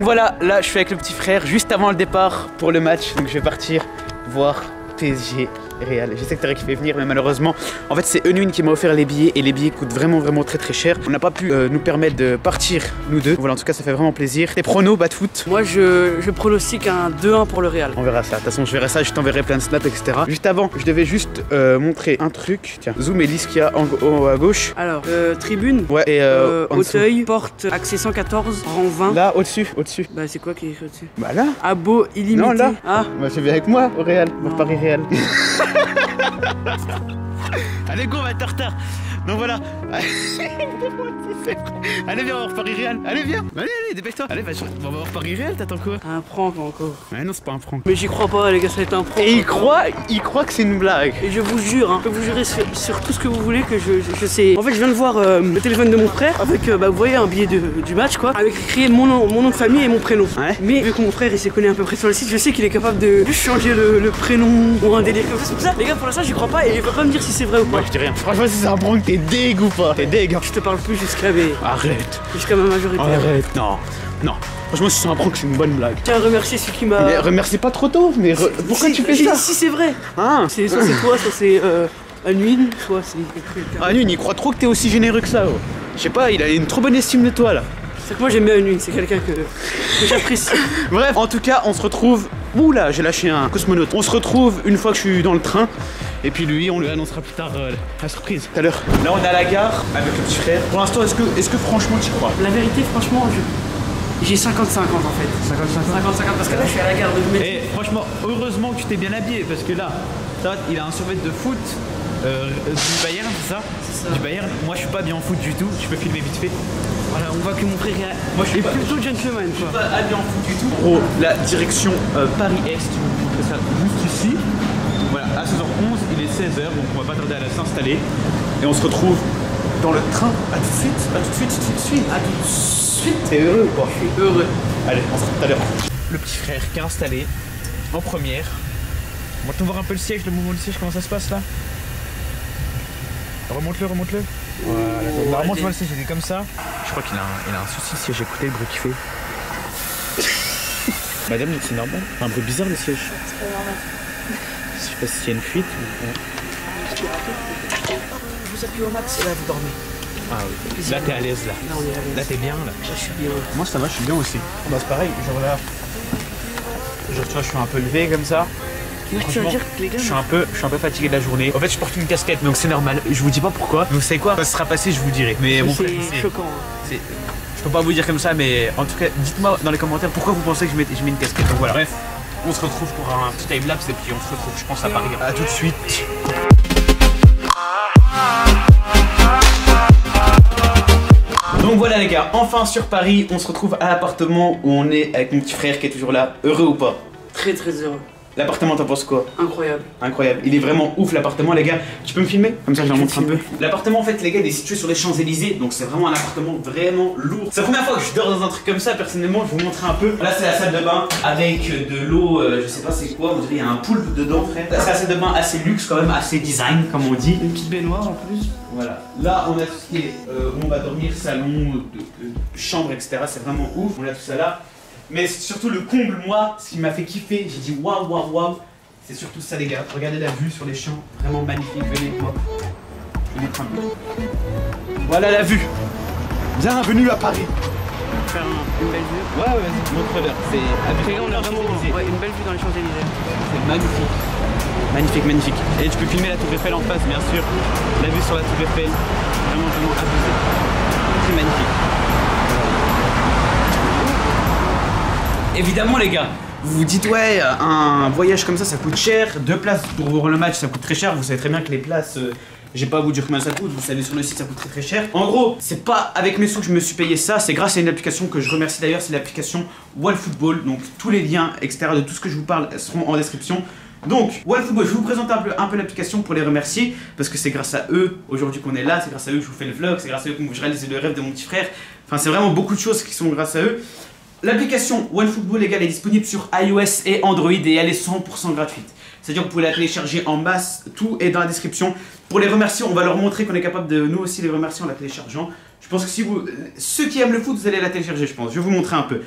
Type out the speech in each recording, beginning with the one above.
Voilà, là je suis avec le petit frère juste avant le départ pour le match, donc je vais partir voir PSG Real. Je sais que t'aurais kiffé venir, mais malheureusement, en fait c'est Unwin qui m'a offert les billets et les billets coûtent vraiment très cher. On n'a pas pu nous permettre de partir nous deux. Voilà, en tout cas ça fait vraiment plaisir. Tes pronos, bas de foot? Moi je pronostique un 2-1 pour le Real. On verra ça. De toute façon je verrai ça, je t'enverrai plein de snaps, etc. Juste avant, je devais juste montrer un truc. Tiens, zoom et lis ce qu'il y a en haut à gauche. Alors, tribune, ouais, et Auteuil, porte, accès 114, rang 20. Là, au-dessus. Bah c'est quoi qui est écrit au-dessus? Bah là. Abo illimité. Non, là. Ah. Bah je vais avec moi au Real, au Paris Real. Allez go, on va être en retard. Donc voilà. Allez viens, on va voir Paris Real. Allez viens. Allez, dépêche-toi. Allez, on va voir Paris Real, t'attends quoi? Un prank encore. Ouais non, c'est pas un prank. Mais j'y crois pas les gars, ça va être un prank. Et il croit que c'est une blague. Et je vous jure, hein, je peux vous jurer sur tout ce que vous voulez que je sais. En fait je viens de voir le téléphone de mon frère avec, bah, vous voyez un billet du match quoi, avec écrit mon nom de famille et mon prénom. Ouais. Mais vu que mon frère il s'y connaît à peu près sur le site, je sais qu'il est capable de juste changer le prénom ou un délire comme ça. C'est pour ça, les gars, pour l'instant j'y crois pas et il va pas me dire si c'est vrai ou pas. Ouais, je dis rien. Franchement, si c'est un prank, t'es dég ou pas? T'es dég. Je te parle plus jusqu'à Arrête. Jusqu'à ma majorité. Arrête. Non. Franchement, si c'est un prank, c'est une bonne blague. Tiens, remercier celui qui m'a. Remercie pas trop tôt, mais pourquoi tu fais ça? Si c'est vrai. Hein? Soit c'est toi, soit c'est Unwin, soit c'est. Unwin, il croit trop que t'es aussi généreux que ça. Je sais pas, il a une trop bonne estime de toi là. C'est que moi j'aime bien Unwin, c'est quelqu'un que j'apprécie. Bref, en tout cas, on se retrouve. Oula, j'ai lâché un cosmonaute. On se retrouve une fois que je suis dans le train. Et puis lui, on lui annoncera plus tard la surprise. Tout à l'heure. Là, on est à la gare avec le petit frère. Pour l'instant, est-ce que franchement tu crois? La vérité, franchement, j'ai 50-50 en fait. 50-50 parce que là, je suis à la gare de Metz. Et franchement, heureusement que tu t'es bien habillé parce que là, il a un survêt de foot du Bayern, c'est ça? C'est ça. Du Bayern. Moi, je suis pas bien en foot du tout. Je peux filmer vite fait. Voilà, on voit que mon frère moi, je suis plutôt gentleman. Je suis pas habillé en foot du tout. En gros, la direction Paris-Est, je vais vous montrer ça juste ici. Voilà, à 16h11, il est 16h, donc on va pas tarder à s'installer. Et on se retrouve dans le train. À tout de suite, à tout de suite, tout de suite. À tout de suite. T'es heureux ou quoi? Je suis heureux. Allez, on se retrouve tout à l'heure. Le petit frère qui est installé en première. On va te voir un peu le siège, le mouvement du siège, comment ça se passe là? Remonte-le. Voilà, normalement tu vois le siège, il est comme ça. Je crois qu'il a un souci de siège, écoutez le bruit qu'il fait. Madame, c'est normal? Un bruit bizarre le siège. C'est pas normal. Je sais pas s'il y a une fuite ou... Je vous appuie au max et là vous dormez. Ah oui. Là t'es à l'aise là. Là on est à l'aise. Là t'es bien là. Là je suis bien. Moi ça va, je suis bien aussi. Bah c'est pareil, genre là. Genre tu vois, je suis un peu levé comme ça. Tu vas dire que les gars. Je suis un peu fatigué de la journée. En fait je porte une casquette donc c'est normal. Je vous dis pas pourquoi. Vous savez quoi? Quand ce sera passé je vous dirai. Mais bon, c'est choquant. Je peux pas vous dire comme ça, mais en tout cas dites-moi dans les commentaires pourquoi vous pensez que je mets une casquette. Donc voilà, bref. On se retrouve pour un petit timelapse et puis on se retrouve je pense à Paris. A tout de suite. Donc voilà les gars, enfin sur Paris, on se retrouve à l'appartement où on est avec mon petit frère qui est toujours là. Heureux ou pas? Très heureux. L'appartement, t'en penses quoi? Incroyable. Incroyable. Il est vraiment ouf l'appartement, les gars. Tu peux me filmer? Comme ça, je leur montre un peu. L'appartement, en fait, les gars, il est situé sur les Champs-Élysées. Donc, c'est vraiment un appartement vraiment lourd. C'est la première fois que je dors dans un truc comme ça. Personnellement, je vais vous montrer un peu. Là, c'est la salle de bain avec de l'eau. Je sais pas c'est quoi. On dirait qu'il y a un poulpe dedans, frère. C'est la salle de bain assez luxe, quand même, assez design, comme on dit. Une petite baignoire en plus. Voilà. Là, on a tout ce qui est où on va dormir, salon, chambre, etc. C'est vraiment ouf. On a tout ça là. Mais surtout, le comble, moi, ce qui m'a fait kiffer, j'ai dit waouh. C'est surtout ça les gars, regardez la vue sur les champs, vraiment magnifique, venez moi. Il est très bien. Voilà la vue. Bienvenue à Paris. Faire une belle vue. Ouais, vas-y, montre-leur. C'est on a vraiment une belle vue dans les Champs-Élysées. C'est magnifique. Magnifique. Et tu peux filmer la tour Eiffel en face, bien sûr. La vue sur la tour Eiffel, vraiment abusé. C'est magnifique. Évidemment les gars, vous vous dites ouais, un voyage comme ça coûte cher, 2 places pour voir le match ça coûte très cher, vous savez très bien que les places, j'ai pas à vous dire combien ça coûte, vous savez sur le site ça coûte très cher. En gros, c'est pas avec mes sous que je me suis payé ça, c'est grâce à une application que je remercie d'ailleurs, c'est l'application OneFootball, donc tous les liens, etc. de tout ce que je vous parle seront en description. Donc, OneFootball, je vais vous présenter un peu l'application pour les remercier, parce que c'est grâce à eux aujourd'hui qu'on est là, c'est grâce à eux que je vous fais le vlog, c'est grâce à eux que je réalise le rêve de mon petit frère, enfin c'est vraiment beaucoup de choses qui sont grâce à eux. L'application OneFootball, les gars, elle est disponible sur iOS et Android et elle est 100% gratuite. C'est-à-dire que vous pouvez la télécharger en masse, tout est dans la description. Pour les remercier, on va leur montrer qu'on est capable de nous aussi les remercier en la téléchargeant. Je pense que si vous, ceux qui aiment le foot, vous allez la télécharger, je pense. Je vais vous montrer un peu.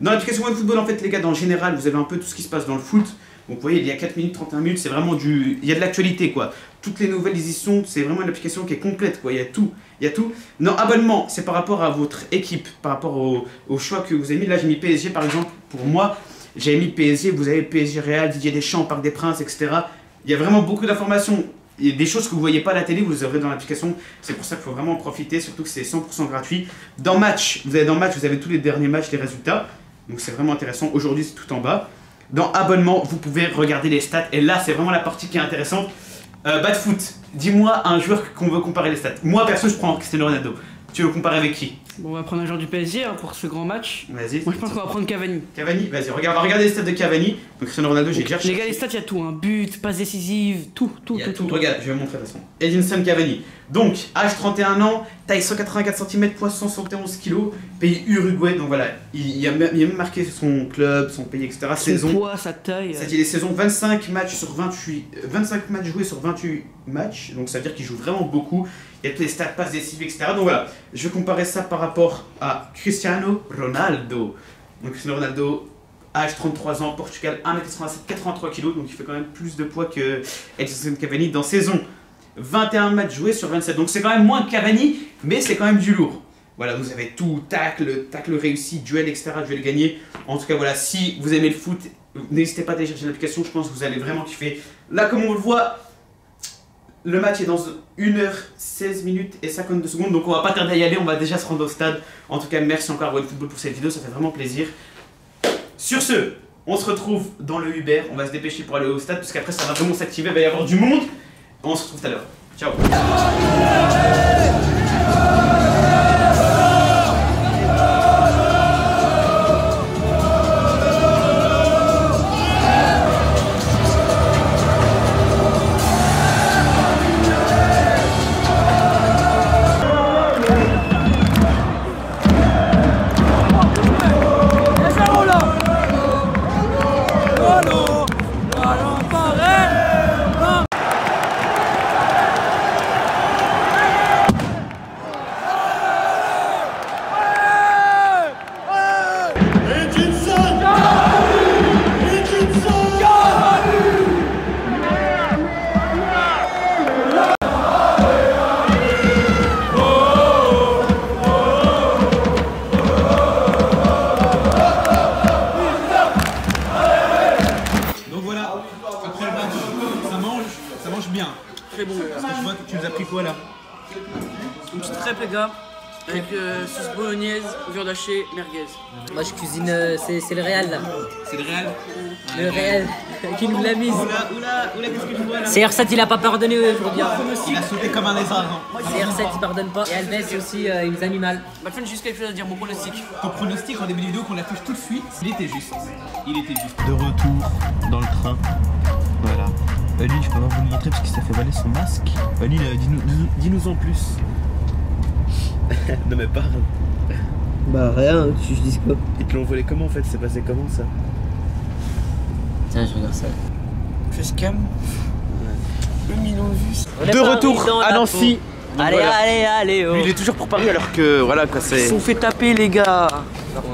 Dans l'application OneFootball, en fait, les gars, dans le général, vous avez un peu tout ce qui se passe dans le foot. Donc, vous voyez, il y a 4 minutes, 31 minutes, c'est vraiment il y a de l'actualité, quoi. Toutes les nouvelles, ils y sont, c'est vraiment une application qui est complète, quoi. Il y a tout. Non, abonnement, c'est par rapport à votre équipe, par rapport au choix que vous avez mis. Là, j'ai mis PSG, par exemple, pour moi. J'ai mis PSG, vous avez PSG Real, Didier Deschamps, Parc des Princes, etc. Il y a vraiment beaucoup d'informations. Il y a des choses que vous ne voyez pas à la télé, vous les aurez dans l'application. C'est pour ça qu'il faut vraiment en profiter, surtout que c'est 100% gratuit. Dans Match, vous avez tous les derniers matchs, les résultats. Donc c'est vraiment intéressant. Aujourd'hui, c'est tout en bas. Dans Abonnement, vous pouvez regarder les stats. Et là, c'est vraiment la partie qui est intéressante. Foot, dis-moi un joueur qu'on veut comparer les stats. Moi, perso, je prends Cristiano Ronaldo. Tu veux comparer avec qui? Bon, on va prendre un joueur du PSG hein, pour ce grand match. Vas-y. Moi, je pense qu'on va prendre Cavani. Cavani, vas-y, on va regarder les stats de Cavani. Donc Cristiano Ronaldo, j'ai déjà Les gars, les stats, il y a tout, hein. But, passe décisive, tout. Regarde, je vais vous montrer de toute façon. Edinson Cavani. Donc, âge 31 ans, taille 184 cm, poids 171 kg, pays Uruguay. Donc voilà, il a même marqué son club, son pays, etc. Son poids, sa taille. Ça dit les saisons 25 matchs joués sur 28 matchs. Donc ça veut dire qu'il joue vraiment beaucoup. Il y a tous les stats, passes décisives, etc. Donc voilà, je vais comparer ça par rapport à Cristiano Ronaldo. Donc Cristiano Ronaldo, âge 33 ans, Portugal, 1m87, 83 kg. Donc il fait quand même plus de poids que Edinson Cavani dans saison. 21 matchs joués sur 27. Donc c'est quand même moins que Cavani, mais c'est quand même du lourd. Voilà, vous avez tout, tacle réussi, duel, etc., duel gagné. En tout cas, voilà, si vous aimez le foot, n'hésitez pas à télécharger l'application, je pense que vous allez vraiment kiffer. Là, comme on le voit, le match est dans 1h16 minutes et 52 secondes, donc on va pas tarder à y aller, on va déjà se rendre au stade. En tout cas, merci encore à OneFootball pour cette vidéo, ça fait vraiment plaisir. Sur ce, on se retrouve dans le Uber, on va se dépêcher pour aller au stade, parce qu'après ça va vraiment s'activer, il va y avoir du monde. On se retrouve tout à l'heure. Ciao. Très bon. Parce que je vois que tu nous as pris quoi là? Une petite crêpe les gars, avec sauce bolognaise, viande hachée, merguez. Moi je cuisine, c'est le Real là. C'est le Real? Le Real qui nous l'a mise. Oula, qu'est-ce que je vois là? CR7 il a pas pardonné aujourd'hui. Il a sauté comme un lézard. CR7 il pardonne pas. Et Alves aussi il nous a mis mal. Batman, j'ai juste quelque chose à dire, mon pronostic. Ton pronostic en début de vidéo qu'on la touche tout de suite, il était juste. De retour dans le train. Voilà. Lille, je peux pas vous le montrer parce qu'il s'est fait voler son masque. Lille, dis-nous en plus. Non mais parle. Bah rien, je dis quoi. Ils te l'ont volé comment en fait? C'est passé comment ça? Tiens, je regarde ça. Facecam. Même ils l'ont vu. De retour à Nancy. Allez, voilà. allez, oh. Lui, il est toujours pour Paris alors que voilà quoi c'est. Ils se sont fait taper les gars.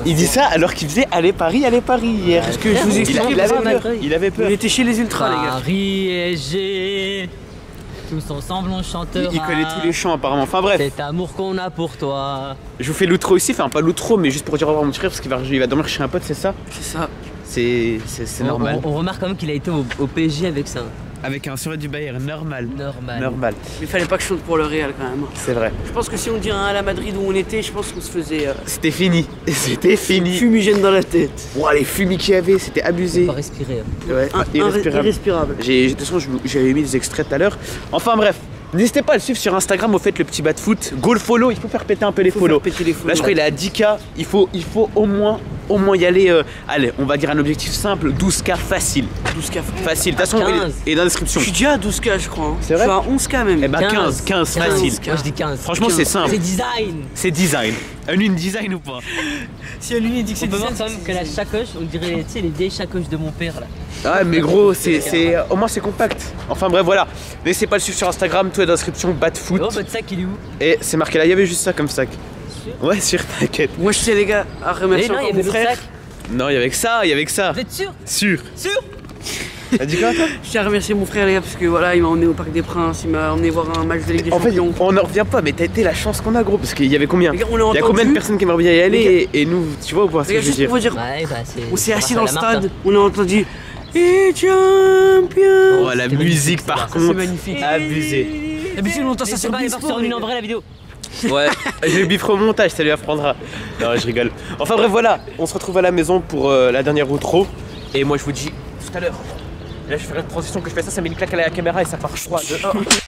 Il dit ça alors qu'il faisait allez Paris hier. Parce que je vous explique, il avait peur. Il était chez les ultras les gars. Paris et G. Tous ensemble on chantera. Il connaît tous les chants apparemment. Enfin bref. Cet amour qu'on a pour toi. Je vous fais l'outro ici, enfin pas l'outro mais juste pour dire au revoir à mon petit frère parce qu'il va dormir chez un pote, c'est ça? C'est ça. C'est normal. On remarque quand même qu'il a été au PSG avec ça. Avec un survêt du Bayern, normal. Normal. Mais il fallait pas que je chante pour le Real quand même. C'est vrai. Je pense que si on dirait à la Madrid où on était, je pense qu'on se faisait. C'était fini. C'était fini. Fumigène dans la tête. Ouah, les fumis qu'il y avait, c'était abusé. Pas respirer. Ouais, Irrespirable. De toute façon, j'avais mis des extraits tout à l'heure. Enfin bref. N'hésitez pas à le suivre sur Instagram, au fait le petit bat de foot. Go le follow, il faut faire péter un peu les follow. Là je crois qu'il est à 10K, il faut au moins y aller. Allez, on va dire un objectif simple, 12K facile. 12K facile, de toute façon il est dans la description. Je suis déjà à 12K je crois. C'est vrai? Je suis à 11K même. Eh bah 15 facile. Moi je dis 15. Franchement c'est simple. C'est design. C'est design. Une design ou pas? Si Aluni dit que c'est On peut voir design, quand même que la sacoche, on dirait tu sais les vieilles sacoches de mon père là. Ah mais gros, au moins c'est compact. Enfin bref voilà, n'hésitez pas à le suivre sur Instagram, tout est dans la description, bat de foot. Oh votre sac il est où? Et c'est marqué là, il y avait juste ça comme sac. Ouais sûr, t'inquiète. Moi je sais les gars, à remercier non, il y encore avait mon le frère. sac. Non, il y avait que ça, il y avait que ça. Vous êtes sûr? Sûr. Sûr? T'as dit quoi toi? Je tiens à remercier mon frère les gars parce que voilà il m'a emmené au Parc des Princes, il m'a emmené voir un match de Ligue des En fait, Champions. on n'en revient pas, mais t'as été la chance qu'on a gros, parce qu'il y avait combien? Les gars, on a Il y a entendu. combien de personnes qui aimeraient bien y aller et nous, tu vois ou pas ce Les que gars, je veux juste dire? pour vous dire, Ouais, bah c'est. on s'est assis dans le grâce à la stade, marque, on a entendu et champion. Oh la C'était musique magnifique, par ça, C'est contre, magnifique. abusé. D'habitude on entend ça sur pas Beansport, sur les une gars. en vrai la vidéo. Ouais, je le bifferai au montage, ça lui apprendra. Non, je rigole. Enfin bref, voilà, on se retrouve à la maison pour la dernière outro. Et moi je vous dis tout à l'heure. Là je vais faire une transition que je fais ça met une claque à la caméra et ça part 3, 2, 1.